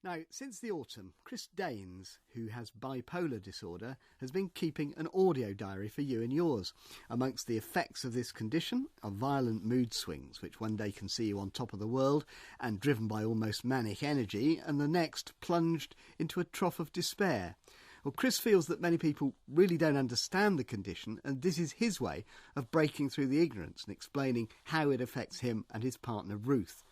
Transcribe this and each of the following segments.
Now, since the autumn, Chris Daines, who has bipolar disorder, has been keeping an audio diary for you and yours. Amongst the effects of this condition are violent mood swings, which one day can see you on top of the world and driven by almost manic energy, and the next plunged into a trough of despair. Well, Chris feels that many people really don't understand the condition, and this is his way of breaking through the ignorance and explaining how it affects him and his partner Ruth.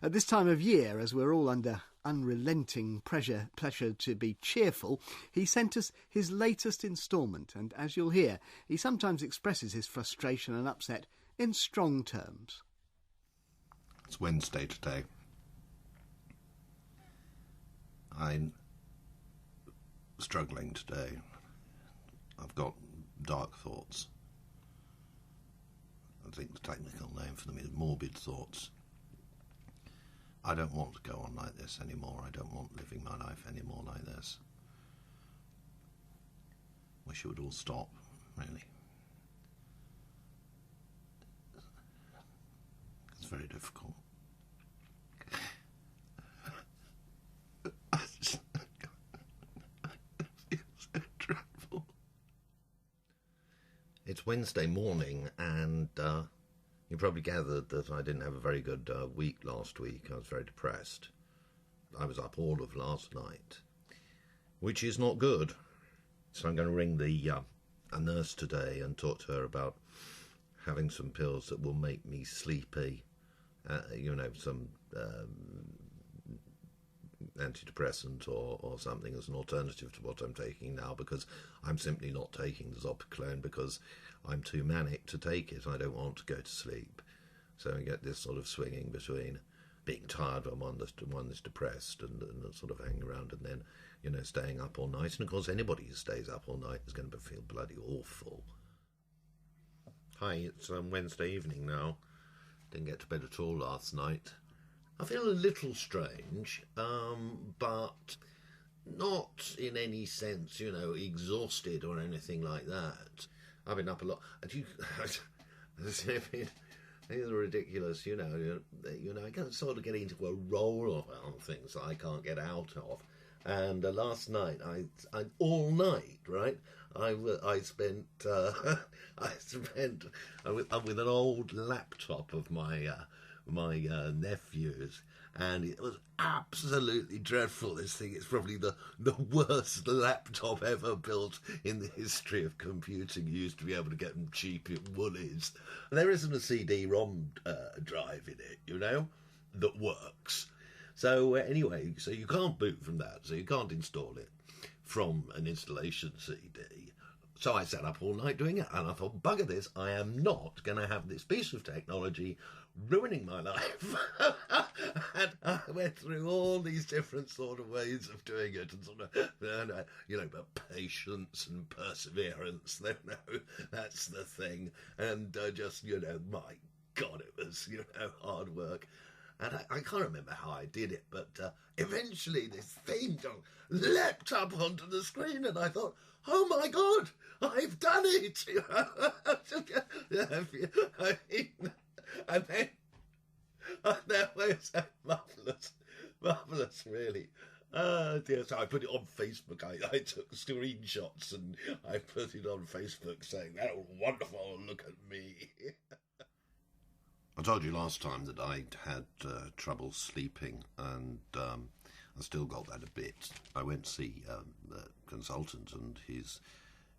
At this time of year, as we're all under unrelenting pressure to be cheerful, he sent us his latest instalment, and as you'll hear, he sometimes expresses his frustration and upset in strong terms. It's Wednesday today. I'm struggling today. I've got dark thoughts. I think the technical name for them is morbid thoughts. I don't want to go on like this anymore. I don't want living my life anymore like this. Wish it would all stop, really. It's very difficult. I feel so dreadful. It's Wednesday morning and you probably gathered that I didn't have a very good week last week. I was very depressed. I was up all of last night, which is not good. So I'm going to ring a nurse today and talk to her about having some pills that will make me sleepy. Some antidepressant or something as an alternative to what I'm taking now, because I'm simply not taking the Zopiclone because I'm too manic to take it. I don't want to go to sleep. So I get this sort of swinging between being tired when one is depressed and sort of hanging around and then, staying up all night. And of course anybody who stays up all night is going to feel bloody awful. Hi, it's Wednesday evening now. Didn't get to bed at all last night. I feel a little strange, but not in any sense, exhausted or anything like that. I've been up a lot. It's ridiculous, I can sort of get into a roll on things that I can't get out of. And last night, I all night, right? I spent with an old laptop of my nephew's, and it was absolutely dreadful. This thing is probably the worst laptop ever built in the history of computing. You used to be able to get them cheap at Woolies. There isn't a CD-ROM drive in it, that works. So anyway, so you can't boot from that, so you can't install it from an installation CD. So I sat up all night doing it, and I thought, bugger this, I am not going to have this piece of technology ruining my life. And I went through all these different sort of ways of doing it, and sort of, but patience and perseverance, that's the thing. And my God, it was, hard work. And I can't remember how I did it, but eventually this thing just leapt up onto the screen, and I thought, oh my God, I've done it! And then that was marvellous, really. Oh dear, so I put it on Facebook. I took screenshots and I put it on Facebook saying, oh, wonderful, look at me. I told you last time that I'd had trouble sleeping, and I still got that a bit. I went to see the consultant, and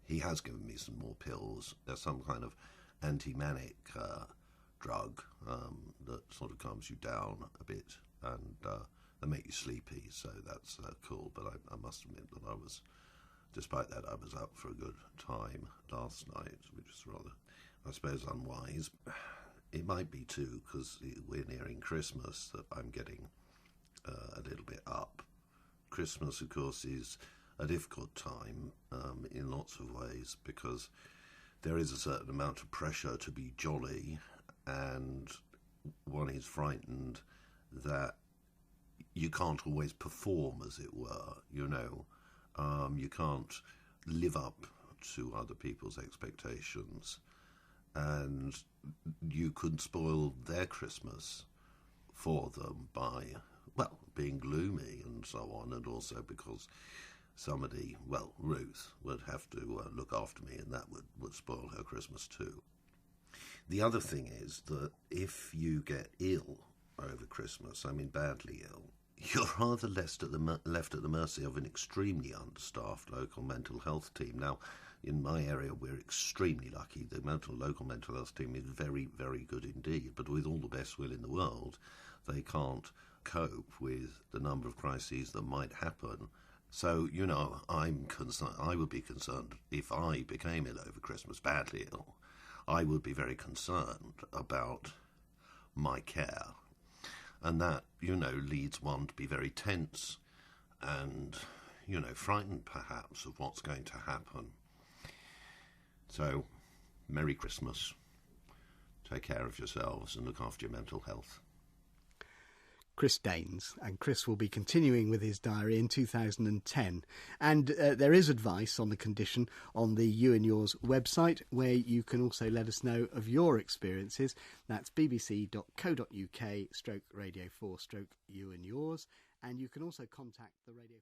he has given me some more pills. There's some kind of anti-manic drug that sort of calms you down a bit, and they make you sleepy, so that's cool. But I must admit that despite that, I was up for a good time last night, which is rather, I suppose, unwise. It might be too, because we're nearing Christmas, that I'm getting a little bit up. Christmas, of course, is a difficult time in lots of ways, because there is a certain amount of pressure to be jolly, and one is frightened that you can't always perform, as it were, you can't live up to other people's expectations, and you could spoil their Christmas for them by, being gloomy and and so on, and also because somebody, well, Ruth, would have to look after me, and that would spoil her Christmas too. The other thing is that if you get ill over Christmas, I mean badly ill, you're rather left at the mercy of an extremely understaffed local mental health team. Now, in my area, we're extremely lucky. The local mental health team is very, very good indeed. But with all the best will in the world, they can't cope with the number of crises that might happen. So, you know, I'm concerned. I would be concerned if I became ill over Christmas, badly ill. I would be very concerned about my care. And that, you know, leads one to be very tense and, you know, frightened perhaps of what's going to happen. So, Merry Christmas. Take care of yourselves and look after your mental health. Chris Daines, and Chris will be continuing with his diary in 2010. And there is advice on the condition on the You and Yours website, where you can also let us know of your experiences. That's bbc.co.uk/radio4/You and Yours. And you can also contact the Radio 4.